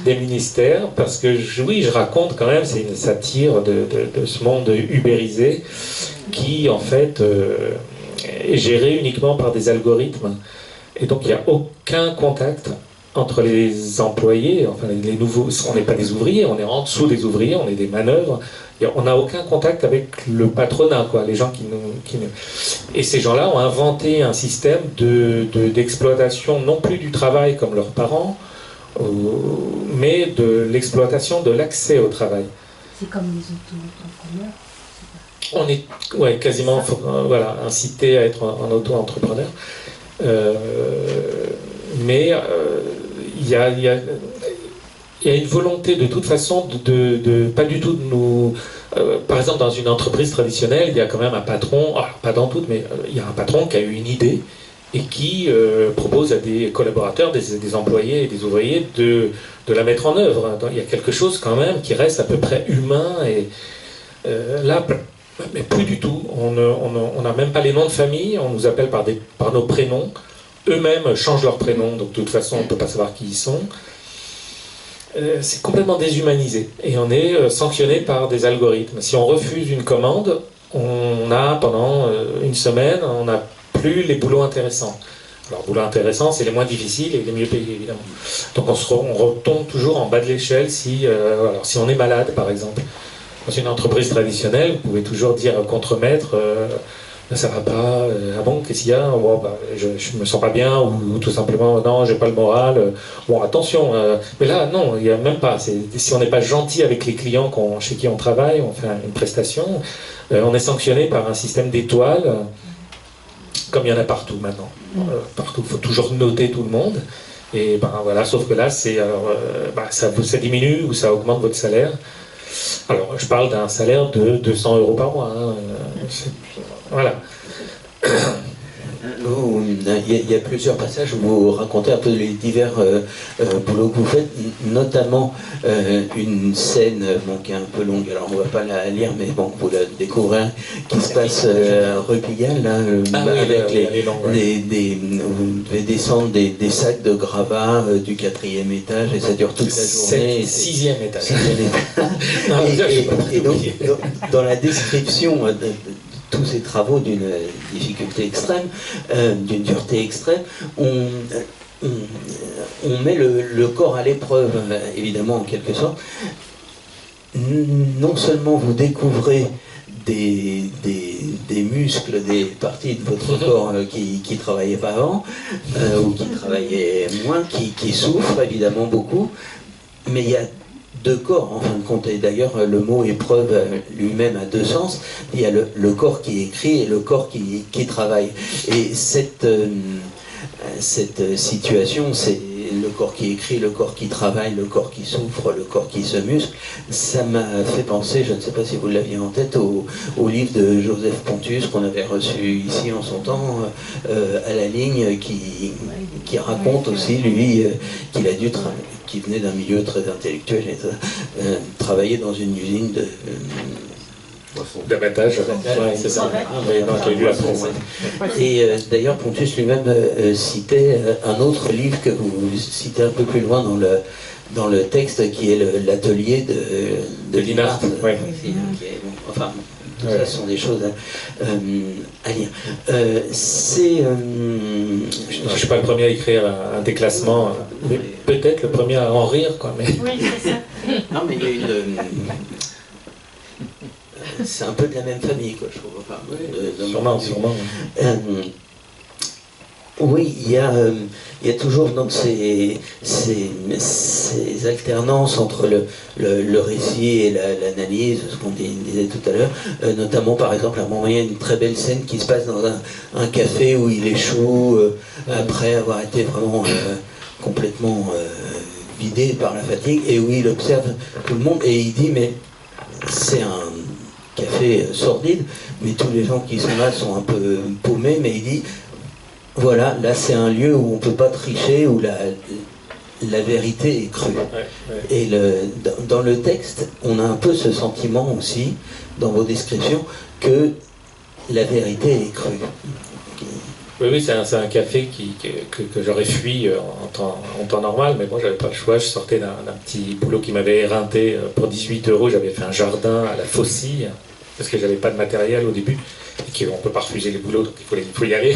des ministères, parce que oui, je raconte quand même, c'est une satire de ce monde ubérisé qui, en fait, est géré uniquement par des algorithmes. Et donc il n'y a aucun contact entre les employés, enfin les nouveaux, on n'est pas des ouvriers, on est en dessous des ouvriers, on est des manœuvres, et on n'a aucun contact avec le patronat, quoi, les gens qui nous... Et ces gens-là ont inventé un système d'exploitation, non plus du travail comme leurs parents, mais de l'exploitation de l'accès au travail. C'est comme les auto-entrepreneurs. On est quasiment voilà, incité à être un auto-entrepreneur. Mais il y a une volonté de toute façon de pas du tout de nous... par exemple, dans une entreprise traditionnelle, il y a quand même un patron, alors pas dans toutes, mais il y a un patron qui a eu une idée et qui propose à des collaborateurs, des employés et des ouvriers de la mettre en œuvre. Donc, il y a quelque chose quand même qui reste à peu près humain, et là, mais plus du tout. On n'a même pas les noms de famille, on nous appelle par nos prénoms. Eux-mêmes changent leurs prénoms, donc de toute façon on ne peut pas savoir qui ils sont. C'est complètement déshumanisé, et on est sanctionné par des algorithmes. Si on refuse une commande, on a pendant une semaine, on n'a plus les boulots intéressants. Alors, boulots intéressants, c'est les moins difficiles et les mieux payés, évidemment. Donc on retombe toujours en bas de l'échelle si on est malade, par exemple. Dans une entreprise traditionnelle, vous pouvez toujours dire contre-maître, ça va pas, ah bon, qu'est-ce qu'il y a, bon, je me sens pas bien, ou tout simplement, non, j'ai pas le moral, bon, attention, mais là, non, il n'y a même pas, si on n'est pas gentil avec les clients chez qui on travaille, on fait une prestation, on est sanctionné par un système d'étoiles, comme il y en a partout maintenant. Partout, il faut toujours noter tout le monde, Et ben voilà, sauf que là, ça diminue ou ça augmente votre salaire. Alors, je parle d'un salaire de 200 € par mois. Hein. Voilà. Il y a plusieurs passages où vous racontez un peu les divers boulots que vous faites, notamment une scène qui est un peu longue, alors on ne va pas la lire, mais bon, vous la découvrez, qui se passe rue Pigalle, là, avec vous devez descendre des sacs de gravats du 4e étage, et ça dure toute la journée. 6e étage. Et donc, dans la description tous ces travaux d'une difficulté extrême, d'une dureté extrême, on met le corps à l'épreuve, évidemment, en quelque sorte. Non seulement vous découvrez des muscles, des parties de votre corps qui ne travaillaient pas avant, ou qui travaillaient moins, qui souffrent évidemment beaucoup, mais il y a deux corps, en fin de compte, et d'ailleurs le mot épreuve lui-même a deux sens. Il y a le corps qui écrit et le corps qui travaille. Et cette situation, c'est le corps qui écrit, le corps qui travaille, le corps qui souffre, le corps qui se muscle. Ça m'a fait penser, je ne sais pas si vous l'aviez en tête, au livre de Joseph Pontus qu'on avait reçu ici en son temps, à la ligne, qui raconte aussi, lui, qu'il a dû qui venait d'un milieu très intellectuel, et travailler dans une usine d'abattage. Ouais, c'est ça. Et d'ailleurs, Pontus lui-même citait un autre livre que vous citez un peu plus loin dans le texte, qui est l'atelier de Linhart. Ouais. Enfin, tout ça, ce sont des choses à lire. Je ne suis pas le premier à écrire un déclassement, mais peut-être le premier à en rire, quoi. Mais... Oui, c'est ça. Non, mais il y a c'est un peu de la même famille, quoi, je trouve. Enfin, sûrement. Oui, il y a toujours donc ces alternances entre le récit et l'analyse, ce qu'on disait tout à l'heure, notamment par exemple à un moment il y a une très belle scène qui se passe dans un café où il échoue après avoir été vraiment complètement vidé par la fatigue, et où il observe tout le monde et il dit mais c'est un café sordide, mais tous les gens qui sont là sont un peu paumés, mais il dit voilà, là c'est un lieu où on ne peut pas tricher, où la vérité est crue. Et dans le texte, on a un peu ce sentiment aussi, dans vos descriptions, que la vérité est crue. Oui, c'est un café que j'aurais fui en temps normal, mais moi j'avais pas le choix. Je sortais d'un petit boulot qui m'avait éreinté pour 18 €. J'avais fait un jardin à la Faucille, parce que j'avais pas de matériel au début, et qu'on peut pas refuser les boulots, donc il faut y aller.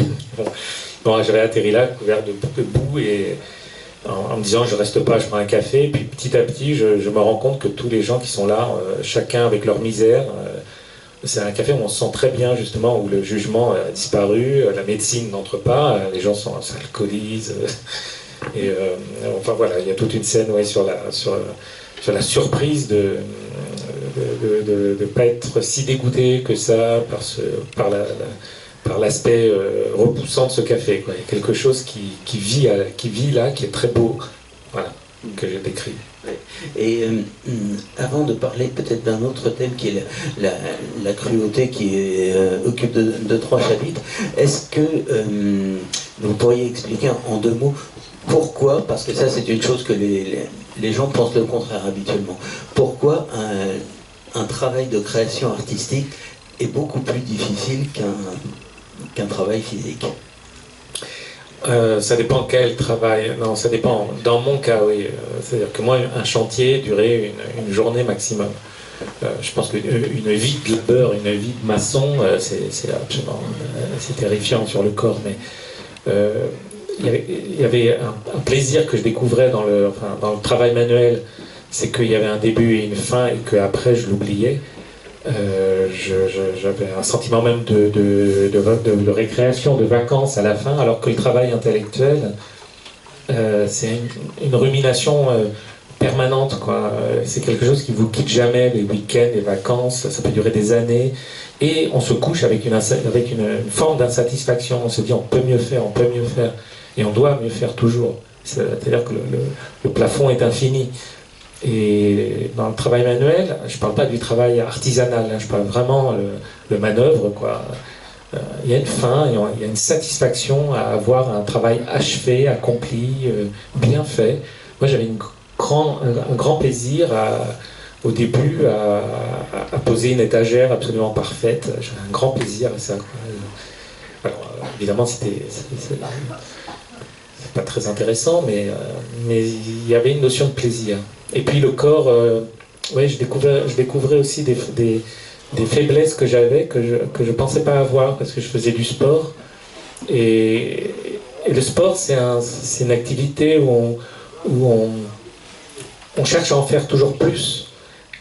Bon, j'avais atterri là, couvert de boue, et en me disant je reste pas, je prends un café, et puis petit à petit je me rends compte que tous les gens qui sont là, chacun avec leur misère, c'est un café où on se sent très bien, justement, où le jugement a disparu, la médecine n'entre pas, les gens s'alcoolisent, et enfin voilà, il y a toute une scène sur la surprise de ne pas être si dégoûté que ça par l'aspect repoussant de ce café, quoi. Il y a quelque chose qui vit là, qui est très beau, voilà, que j'ai décrit. Et avant de parler peut-être d'un autre thème qui est la cruauté, qui occupe de 3 chapitres, est-ce que vous pourriez expliquer en 2 mots pourquoi, parce que ça c'est une chose que les gens pensent le contraire habituellement, pourquoi un travail de création artistique est beaucoup plus difficile qu'un travail physique? Ça dépend quel travail. Non, ça dépend. Dans mon cas, oui. C'est-à-dire que moi, un chantier durait une journée maximum. Je pense qu'une vie de labeur, une vie de maçon, c'est absolument c'est terrifiant sur le corps. Mais il y avait un plaisir que je découvrais dans le travail manuel, c'est qu'il y avait un début et une fin, et qu'après je l'oubliais. J'avais un sentiment même de récréation, de vacances à la fin, alors que le travail intellectuel, c'est une rumination permanente, quoi. C'est quelque chose qui vous quitte jamais, les week-ends, les vacances, ça peut durer des années, et on se couche avec une forme d'insatisfaction. On se dit on peut mieux faire, et on doit mieux faire toujours. C'est-à-dire que le plafond est infini. Et dans le travail manuel, je ne parle pas du travail artisanal, hein, je parle vraiment de manœuvre, quoi. Il y a une fin, il y a une satisfaction à avoir un travail achevé, accompli, bien fait. Moi, j'avais un grand plaisir au début à poser une étagère absolument parfaite. J'avais un grand plaisir à ça, quoi. Alors, évidemment, c'est pas très intéressant, mais il y avait une notion de plaisir. Et puis le corps, ouais, je découvrais aussi des faiblesses que j'avais, que je pensais pas avoir, parce que je faisais du sport. Et le sport, c'est une activité où on cherche à en faire toujours plus.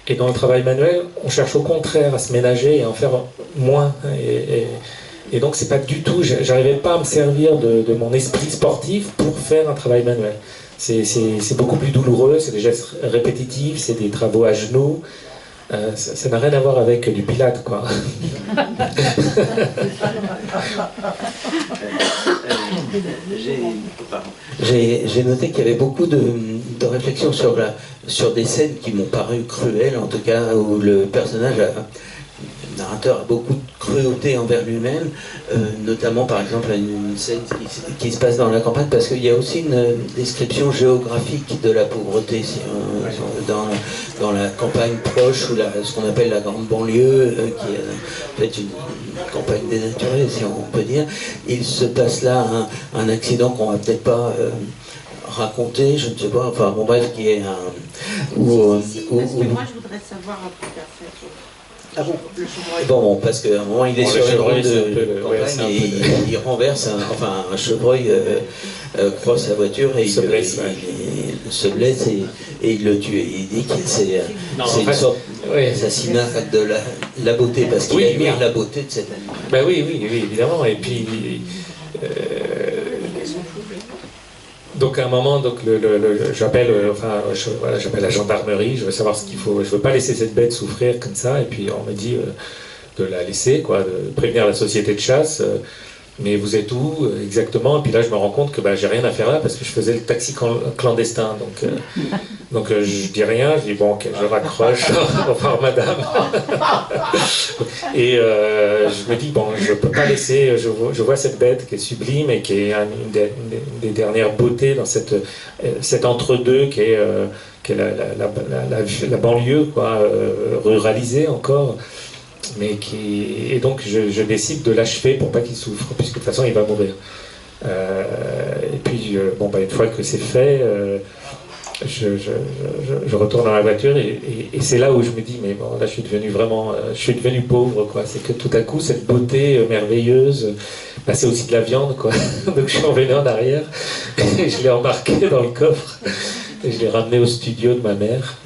Et dans le travail manuel, on cherche au contraire à se ménager et à en faire moins. Et donc, c'est pas du tout, j'arrivais pas à me servir de mon esprit sportif pour faire un travail manuel. C'est beaucoup plus douloureux, c'est des gestes répétitifs, c'est des travaux à genoux. Ça n'a rien à voir avec du pilate, quoi. J'ai noté qu'il y avait beaucoup de réflexions sur des scènes qui m'ont paru cruelles, en tout cas, où le personnage le narrateur a beaucoup de cruauté envers lui-même, notamment par exemple une scène qui se passe dans la campagne, parce qu'il y a aussi une description géographique de la pauvreté dans la campagne proche, ou ce qu'on appelle la grande banlieue, qui est en fait une campagne dénaturée, si on peut dire. Il se passe là un accident qu'on va peut-être pas raconter, je ne sais pas, enfin bon bref, qui est un... Si, parce que moi je voudrais savoir un truc à faire. Ah bon, bon, parce qu'à un moment il est sur une route de campagne et il renverse un chevreuil, crosse sa voiture et il se blesse et il le tue. Et il dit que c'est une sorte d'assassinat de la beauté, parce qu'il admire la beauté de cet animal. Ben oui, évidemment. Et puis donc à un moment, j'appelle la gendarmerie, je veux savoir ce qu'il faut, je veux pas laisser cette bête souffrir comme ça, et puis on me dit de la laisser, quoi, de prévenir la société de chasse, mais vous êtes où exactement? Et puis là je me rends compte que j'ai rien à faire là parce que je faisais le taxi clandestin, donc je dis rien, je dis bon ok, je raccroche, au revoir madame. Et je me dis bon, je peux pas laisser, je vois cette bête qui est sublime et qui est une des dernières beautés dans cet entre-deux qui est la banlieue, quoi, ruralisée encore. Et donc je décide de l'achever pour pas qu'il souffre, puisque de toute façon il va mourir. Et puis une fois que c'est fait, je retourne dans la voiture et c'est là où je me dis mais bon, là je suis devenu pauvre, quoi. C'est que tout à coup cette beauté merveilleuse, c'est aussi de la viande, quoi. Donc je suis revenu en arrière et je l'ai embarqué dans le coffre et je l'ai ramené au studio de ma mère,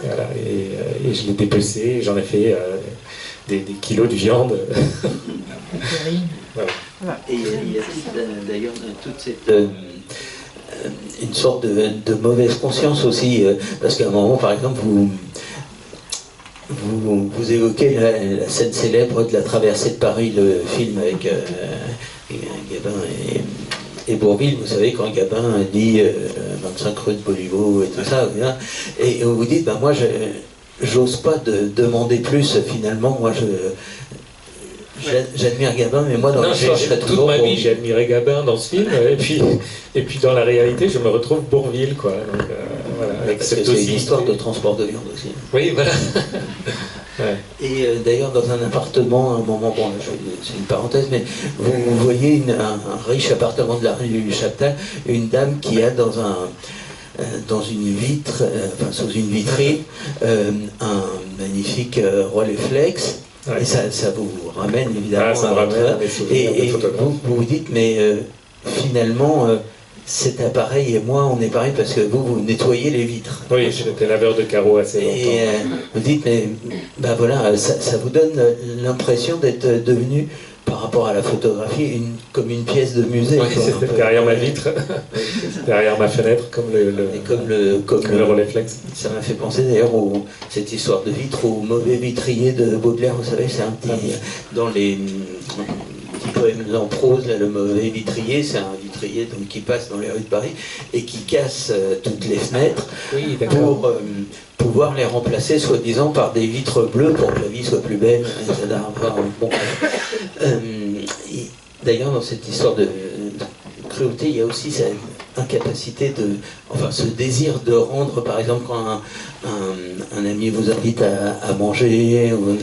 voilà, et je l'ai dépecé et j'en ai fait des kilos de viande. Voilà. Et il y a d'ailleurs toute cette une sorte de mauvaise conscience aussi, parce qu'à un moment, par exemple, vous évoquez la scène célèbre de la traversée de Paris, le film avec Gabin et Bourvil. Vous savez, quand Gabin dit 25 rue de Poliveau et tout ça, et vous dites, moi j'ose pas demander plus, finalement, moi j'admire Gabin, mais moi dans le film, je serais toujours... Toute ma vie, j'ai admiré Gabin dans ce film, et puis dans la réalité, je me retrouve Bourvil, quoi. Donc, voilà, avec parce que c'est une histoire de transport de viande aussi. Oui, voilà. Ouais. Et d'ailleurs, dans un appartement, à un moment, c'est une parenthèse, mais vous voyez un riche appartement de la rue du Chaptal, une dame qui a dans une vitre, sous une vitrine, un magnifique Rolleiflex. Ouais. Et ça vous ramène évidemment ça à et vous dites, mais finalement, cet appareil et moi, on est pareil parce que vous nettoyez les vitres. Oui, j'étais laveur de carreaux assez longtemps. Et vous dites, mais voilà, ça vous donne l'impression d'être devenu, par rapport à la photographie, comme une pièce de musée. Oui, c'était derrière ma vitre, derrière ma fenêtre, comme le Rolleiflex. Ça m'a fait penser d'ailleurs cette histoire de vitre au mauvais vitrier de Baudelaire. Vous savez, c'est un petit... Dans les petits poèmes en prose, là, le mauvais vitrier, c'est un vitrier vitriers donc, qui passent dans les rues de Paris et qui cassent toutes les fenêtres pour pouvoir les remplacer soi-disant par des vitres bleues pour que la vie soit plus belle, etc. Bon, d'ailleurs, dans cette histoire de cruauté, il y a aussi cette incapacité ce désir de rendre, par exemple, quand un ami vous invite à manger, vous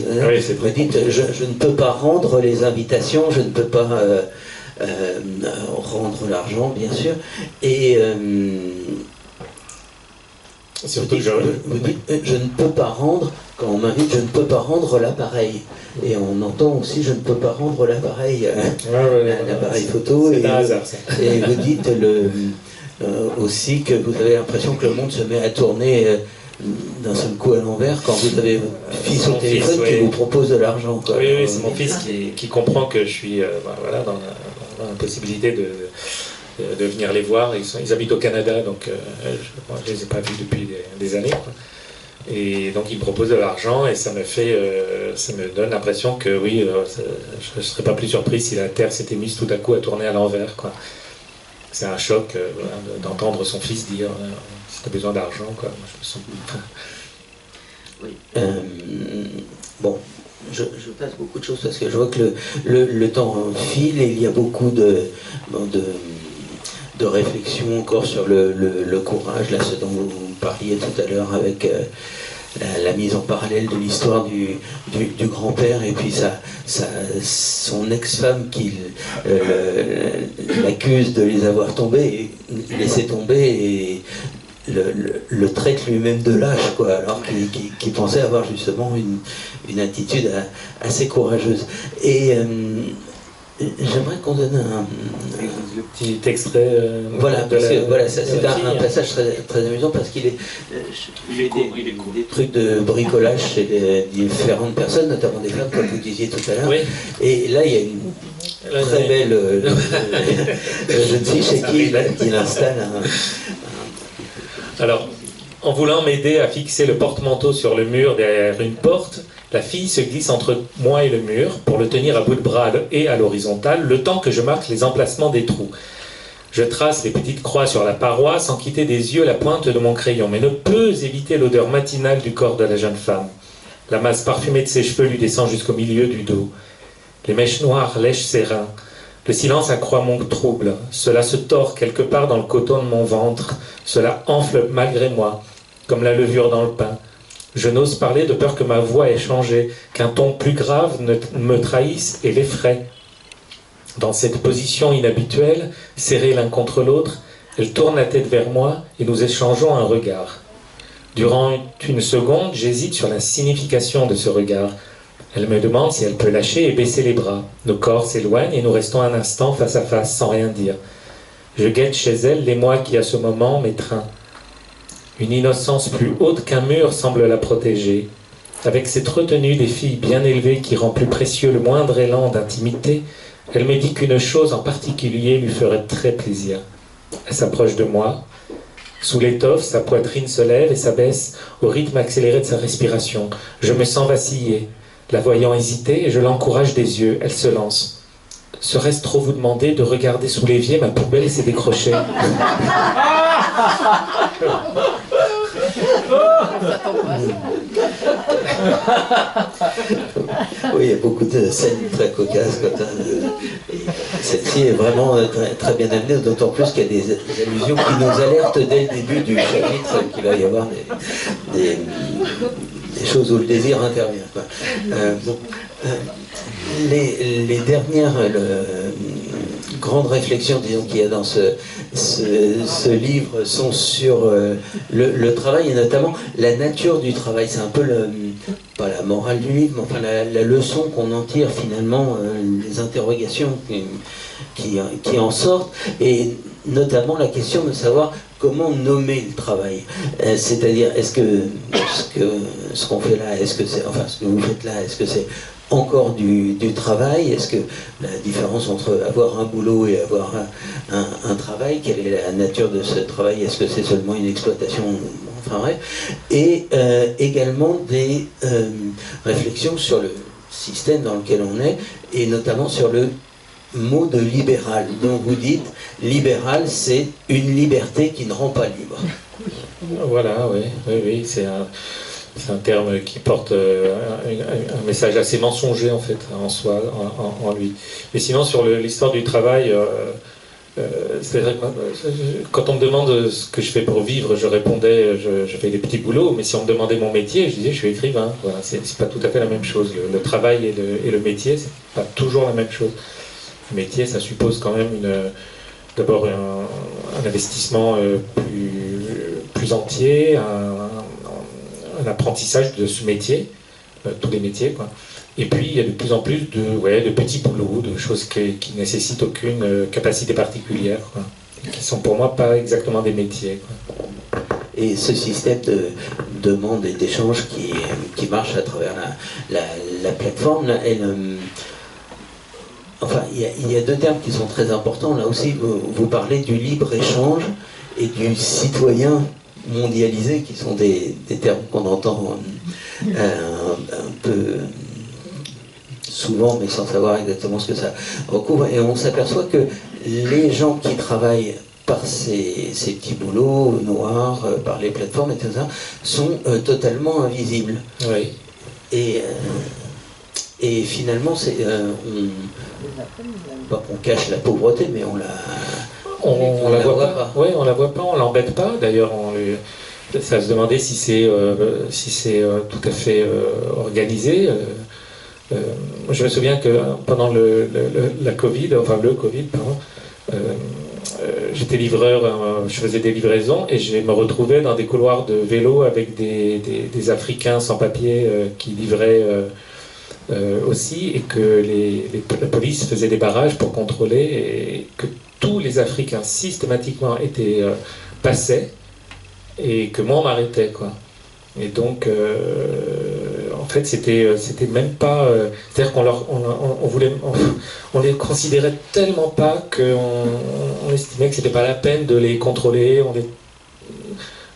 dites je ne peux pas rendre les invitations, je ne peux pas rendre l'argent, bien sûr, et surtout vous dites je ne peux pas rendre, quand on m'invite, je ne peux pas rendre l'appareil. Et on entend aussi je ne peux pas rendre l'appareil, l'appareil photo. C'est un hasard, ça. Et vous dites aussi que vous avez l'impression que le monde se met à tourner d'un seul coup à l'envers quand vous avez votre fils au téléphone qui vous propose de l'argent. Quoi. Oui, c'est mon fils qui comprend que je suis dans la possibilité de venir les voir. Ils habitent au Canada, donc je ne les ai pas vus depuis des années. Quoi. Et donc il me propose de l'argent et ça me donne l'impression que oui, je ne serais pas plus surpris si la Terre s'était mise tout à coup à tourner à l'envers. Quoi. C'est un choc d'entendre son fils dire si tu as besoin d'argent. Quoi. Moi, je me sens... Oui. Bon, je passe beaucoup de choses parce que je vois que le temps file et il y a beaucoup de réflexion encore sur le courage, là, ce dont vous parliez tout à l'heure avec la mise en parallèle de l'histoire du grand-père et puis son ex-femme qui l'accuse de les avoir laissé tomber et le traite lui-même de lâche, quoi, alors qu'il pensait avoir justement une attitude assez courageuse. Et j'aimerais qu'on donne le petit extrait. C'est un passage très amusant parce qu'il est. J'ai des trucs de bricolage chez différentes personnes, notamment des femmes, comme vous disiez tout à l'heure. Oui. Et là, il y a une très belle jeune fille chez qui il installe Alors, en voulant m'aider à fixer le porte-manteau sur le mur derrière une porte, la fille se glisse entre moi et le mur pour le tenir à bout de bras et à l'horizontale, le temps que je marque les emplacements des trous. Je trace les petites croix sur la paroi sans quitter des yeux la pointe de mon crayon, mais ne peux éviter l'odeur matinale du corps de la jeune femme. La masse parfumée de ses cheveux lui descend jusqu'au milieu du dos. Les mèches noires lèchent ses reins. Le silence accroît mon trouble. Cela se tord quelque part dans le coton de mon ventre. Cela enfle malgré moi, comme la levure dans le pain. Je n'ose parler de peur que ma voix ait changé, qu'un ton plus grave ne me trahisse et l'effraie. Dans cette position inhabituelle, serrés l'un contre l'autre, elle tourne la tête vers moi et nous échangeons un regard. Durant une seconde, j'hésite sur la signification de ce regard. Elle me demande si elle peut lâcher et baisser les bras. Nos corps s'éloignent et nous restons un instant face à face sans rien dire. Je guette chez elle l'émoi qui à ce moment m'étreint. Une innocence plus haute qu'un mur semble la protéger. Avec cette retenue des filles bien élevées qui rend plus précieux le moindre élan d'intimité, elle me dit qu'une chose en particulier lui ferait très plaisir. Elle s'approche de moi. Sous l'étoffe, sa poitrine se lève et s'abaisse au rythme accéléré de sa respiration. Je me sens vaciller. La voyant hésiter, je l'encourage des yeux. Elle se lance. Serait-ce trop vous demander de regarder sous l'évier, ma poubelle s'est décrochée. Oui, il y a beaucoup de scènes très cocasses. Celle-ci est vraiment très, très bien amenée, d'autant plus qu'il y a des allusions qui nous alertent dès le début du chapitre qu'il va y avoir des choses où le désir intervient. Quoi. Les dernières grandes réflexions, disons, qu'il y a dans ce livre sont sur le travail et notamment la nature du travail. C'est un peu pas la morale du livre, mais enfin la leçon qu'on en tire finalement, les interrogations qui en sortent, et notamment la question de savoir comment nommer le travail. C'est-à-dire, est-ce que ce qu'on fait là, est-ce que c'est, enfin ce que vous faites là, est-ce que c'est encore du travail? Est-ce que la différence entre avoir un boulot et avoir un travail, quelle est la nature de ce travail? Est-ce que c'est seulement une exploitation? Enfin bref. Et également des réflexions sur le système dans lequel on est, et notamment sur le mot de libéral. Donc vous dites, libéral, c'est une liberté qui ne rend pas libre. Voilà, oui, c'est un terme qui porte un message assez mensonger en fait, en soi, en lui. Mais sinon, sur l'histoire du travail, c'est vrai que quand on me demande ce que je fais pour vivre, je répondais, je fais des petits boulots, mais si on me demandait mon métier, je disais, je suis écrivain. Voilà, c'est pas tout à fait la même chose. Le travail et le métier, c'est pas toujours la même chose. Le métier, ça suppose quand même d'abord un investissement plus entier, un apprentissage de ce métier, tous les métiers, quoi. Et puis il y a de plus en plus de petits boulots, de choses qui nécessitent aucune capacité particulière, quoi, qui sont pour moi pas exactement des métiers, quoi. Et ce système de demande et d'échange qui marche à travers la plateforme, là, enfin, il y a deux termes qui sont très importants. Là aussi, vous parlez du libre-échange et du citoyen mondialisé, qui sont des termes qu'on entend un peu souvent, mais sans savoir exactement ce que ça recouvre. Et on s'aperçoit que les gens qui travaillent par ces petits boulots noirs, par les plateformes et tout ça, sont totalement invisibles. Oui. Et finalement, pas qu'on cache la pauvreté, mais on la voit pas. Oui, on la voit pas, on l'embête pas. D'ailleurs, ça se demandait si c'est tout à fait organisé. Je me souviens que pendant le Covid, pardon, j'étais livreur, je faisais des livraisons et je me retrouvais dans des couloirs de vélo avec des Africains sans papier qui livraient aussi, et que la police faisait des barrages pour contrôler, et que tous les Africains systématiquement passaient, et que moi on m'arrêtait, quoi. Et donc en fait c'était même pas, c'est-à-dire on les considérait tellement pas qu'on estimait que c'était pas la peine de les contrôler,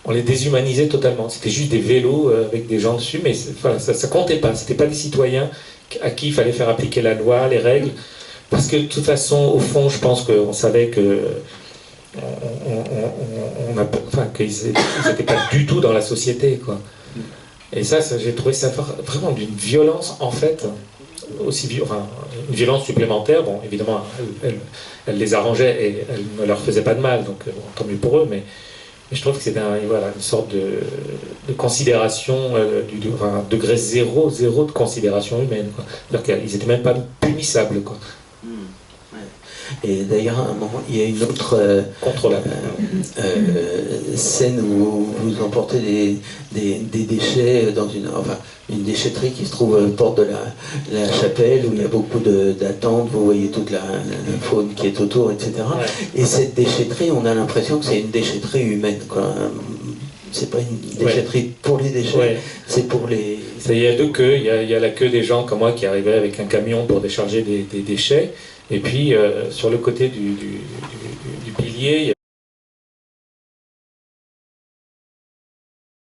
on les déshumanisait totalement. C'était juste des vélos avec des gens dessus, mais voilà, ça comptait pas. C'était pas des citoyens à qui il fallait faire appliquer la loi, les règles, parce que de toute façon, au fond, je pense qu'on savait qu'ils n'étaient pas du tout dans la société, quoi. Et ça j'ai trouvé ça vraiment d'une violence, en fait, une violence supplémentaire. Bon, évidemment, elle les arrangeait et elle ne leur faisait pas de mal, donc tant mieux pour eux, mais je trouve que c'est une sorte de considération, un degré zéro de considération humaine, quoi. C'est-à-dire qu'ils n'étaient même pas punissables, quoi. Et d'ailleurs, à un moment, il y a une autre scène où vous emportez des déchets dans une déchetterie qui se trouve porte de la chapelle, où il y a beaucoup d'attentes, vous voyez toute la faune qui est autour, etc. Ouais. Et cette déchetterie, on a l'impression que c'est une déchetterie humaine, quoi. C'est pas une déchetterie pour les déchets, c'est pour les... Il y a deux queues, il y a la queue des gens comme moi qui arrivaient avec un camion pour décharger des déchets, et puis sur le côté du pilier,